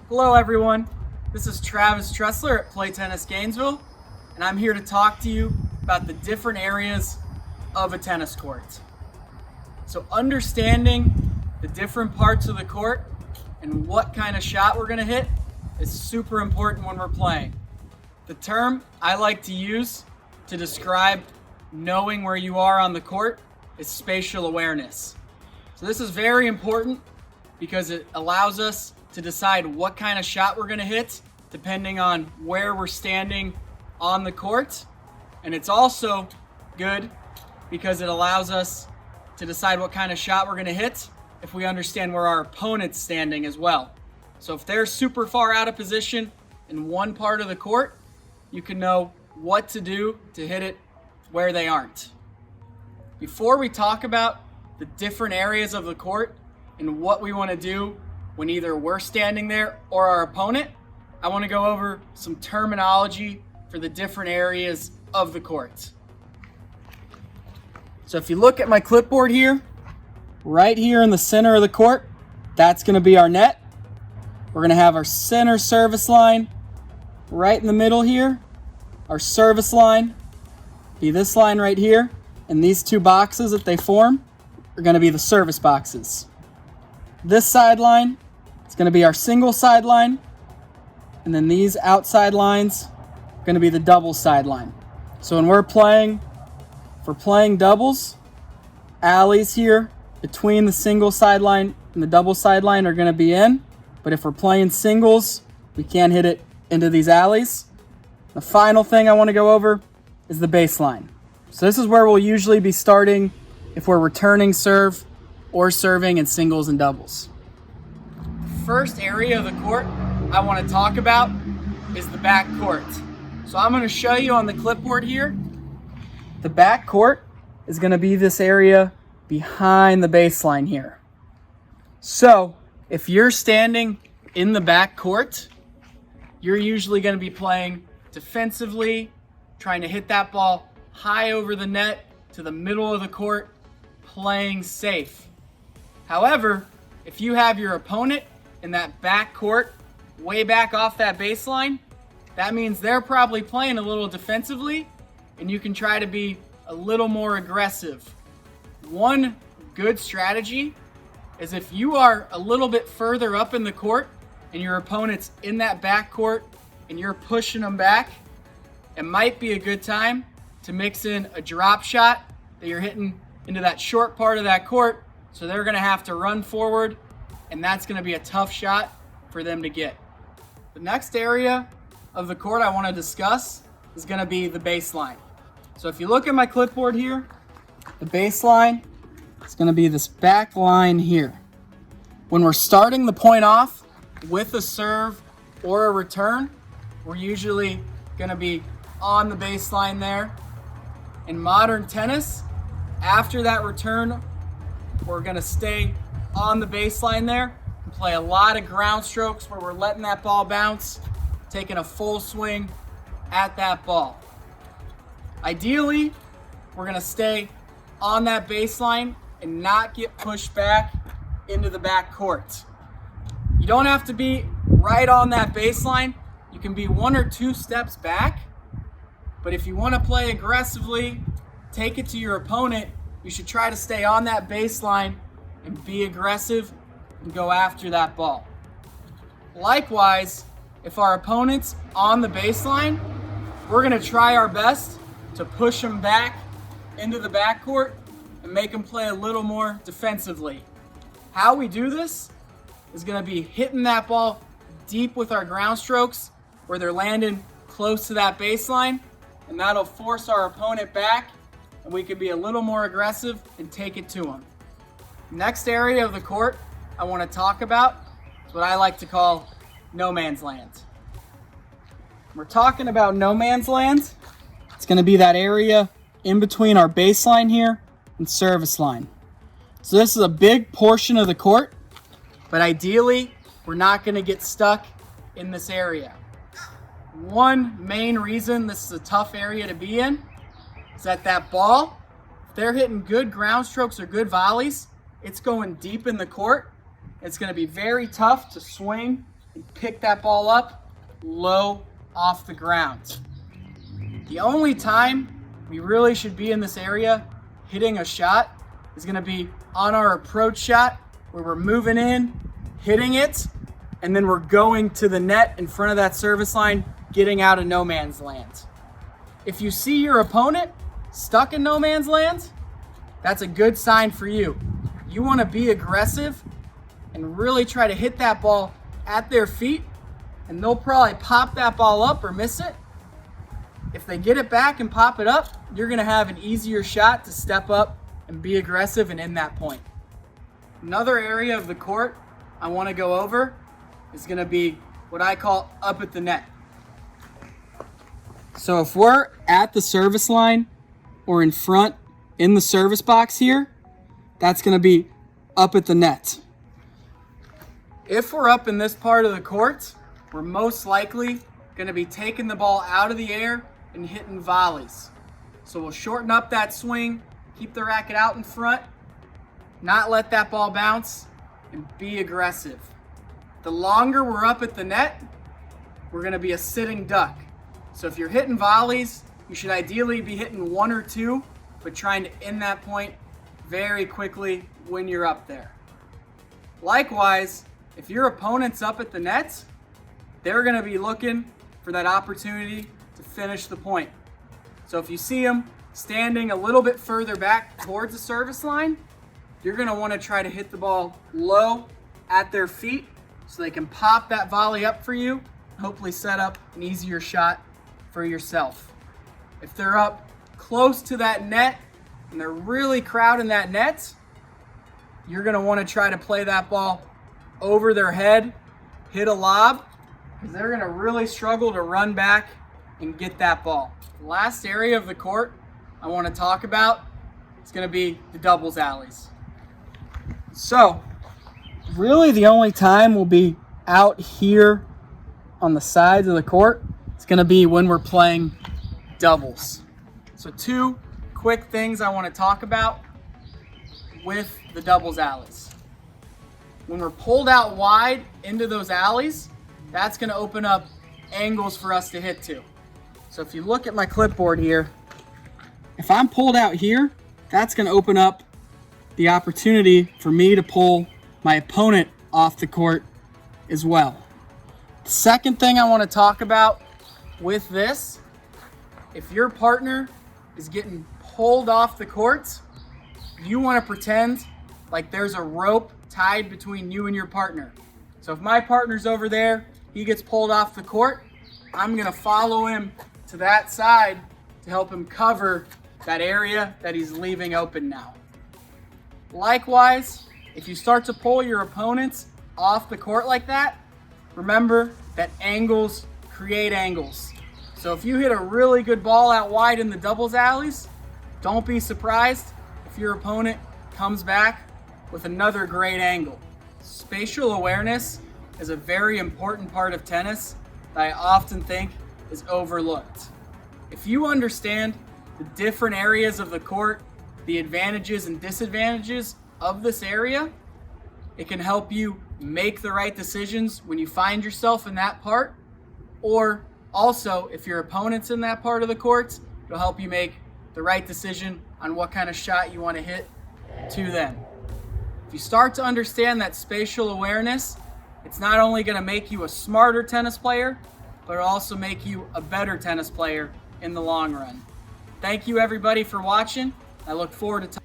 Hello everyone, this is Travis Tressler at Play Tennis Gainesville, and I'm here to talk to you about the different areas of a tennis court. So understanding the different parts of the court and what kind of shot we're going to hit is super important when we're playing. The term I like to use to describe knowing where you are on the court is spatial awareness. So this is very important because it allows us to decide what kind of shot we're going to hit depending on where we're standing on the court. And it's also good because it allows us to decide what kind of shot we're going to hit if we understand where our opponent's standing as well. So if they're super far out of position in one part of the court, you can know what to do to hit it where they aren't. Before we talk about the different areas of the court and what we want to do when either we're standing there or our opponent, I want to go over some terminology for the different areas of the court. So if you look at my clipboard here, right here in the center of the court, that's going to be our net. We're going to have our center service line right in the middle here. Our service line be this line right here, and these two boxes that they form are going to be the service boxes. This sideline is going to be our single sideline, and then these outside lines are going to be the double sideline. So when we're playing, if we're playing doubles, alleys here between the single sideline and the double sideline are going to be in, but if we're playing singles, we can't hit it into these alleys. The final thing I want to go over is the baseline. So this is where we'll usually be starting if we're returning serve or serving in singles and doubles. The first area of the court I want to talk about is the back court. So I'm going to show you on the clipboard here. The back court is going to be this area behind the baseline here. So if you're standing in the back court, you're usually going to be playing defensively, trying to hit that ball high over the net to the middle of the court, playing safe. However, if you have your opponent in that back court, way back off that baseline, that means they're probably playing a little defensively, and you can try to be a little more aggressive. One good strategy is if you are a little bit further up in the court and your opponent's in that back court and you're pushing them back, it might be a good time to mix in a drop shot that you're hitting into that short part of that court, so they're going to have to run forward, and that's going to be a tough shot for them to get. The next area of the court I want to discuss is going to be the baseline. So if you look at my clipboard here, the baseline is going to be this back line here. When we're starting the point off with a serve or a return, we're usually going to be on the baseline there. In modern tennis, after that return, we're going to stay on the baseline there and play a lot of ground strokes where we're letting that ball bounce, taking a full swing at that ball. Ideally, we're going to stay on that baseline and not get pushed back into the back court. You don't have to be right on that baseline. You can be one or two steps back, but if you want to play aggressively, take it to your opponent, you should try to stay on that baseline and be aggressive and go after that ball. Likewise, if our opponent's on the baseline, we're going to try our best to push them back into the backcourt and make them play a little more defensively. How we do this is going to be hitting that ball deep with our ground strokes where they're landing close to that baseline, and that'll force our opponent back, and we can be a little more aggressive and take it to them. Next area of the court I want to talk about is what I like to call no man's land. We're talking about no man's land. It's going to be that area in between our baseline here and service line. So this is a big portion of the court, but ideally we're not going to get stuck in this area. One main reason this is a tough area to be in is that ball, if they're hitting good ground strokes or good volleys, it's going deep in the court. It's going to be very tough to swing and pick that ball up low off the ground. The only time we really should be in this area hitting a shot is going to be on our approach shot, where we're moving in, hitting it, and then we're going to the net in front of that service line, getting out of no man's land. If you see your opponent stuck in no man's land, that's a good sign for you. You want to be aggressive and really try to hit that ball at their feet, and they'll probably pop that ball up or miss it. If they get it back and pop it up, you're going to have an easier shot to step up and be aggressive and in that point. Another area of the court I want to go over is going to be what I call up at the net. So if we're at the service line or in front in the service box here, that's going to be up at the net. If we're up in this part of the court, we're most likely going to be taking the ball out of the air and hitting volleys. So we'll shorten up that swing, keep the racket out in front, not let that ball bounce, and be aggressive. The longer we're up at the net, we're going to be a sitting duck. So if you're hitting volleys, you should ideally be hitting one or two, but trying to end that point very quickly when you're up there. Likewise, if your opponent's up at the net, they're going to be looking for that opportunity to finish the point. So if you see them standing a little bit further back towards the service line, you're going to want to try to hit the ball low at their feet so they can pop that volley up for you, hopefully set up an easier shot for yourself. If they're up close to that net and they're really crowding that net, you're going to want to try to play that ball over their head, hit a lob, because they're going to really struggle to run back and get that ball. The last area of the court I want to talk about is going to be the doubles alleys. So, really the only time we'll be out here on the sides of the court is going to be when we're playing doubles. So two quick things I want to talk about with the doubles alleys. When we're pulled out wide into those alleys, that's going to open up angles for us to hit to. So if you look at my clipboard here, if I'm pulled out here, that's going to open up the opportunity for me to pull my opponent off the court as well. The second thing I want to talk about with this, if your partner is getting pulled off the court, you want to pretend like there's a rope tied between you and your partner. So if my partner's over there, he gets pulled off the court, I'm going to follow him to that side to help him cover that area that he's leaving open now. Likewise, if you start to pull your opponents off the court like that, remember that angles create angles. So if you hit a really good ball out wide in the doubles alleys, don't be surprised if your opponent comes back with another great angle. Spatial awareness is a very important part of tennis that I often think is overlooked. If you understand the different areas of the court, the advantages and disadvantages of this area, it can help you make the right decisions when you find yourself in that part, or also if your opponent's in that part of the court, it'll help you make the right decision on what kind of shot you want to hit to them. If you start to understand that spatial awareness, it's not only going to make you a smarter tennis player, but it'll also make you a better tennis player in the long run. Thank you everybody for watching. I look forward to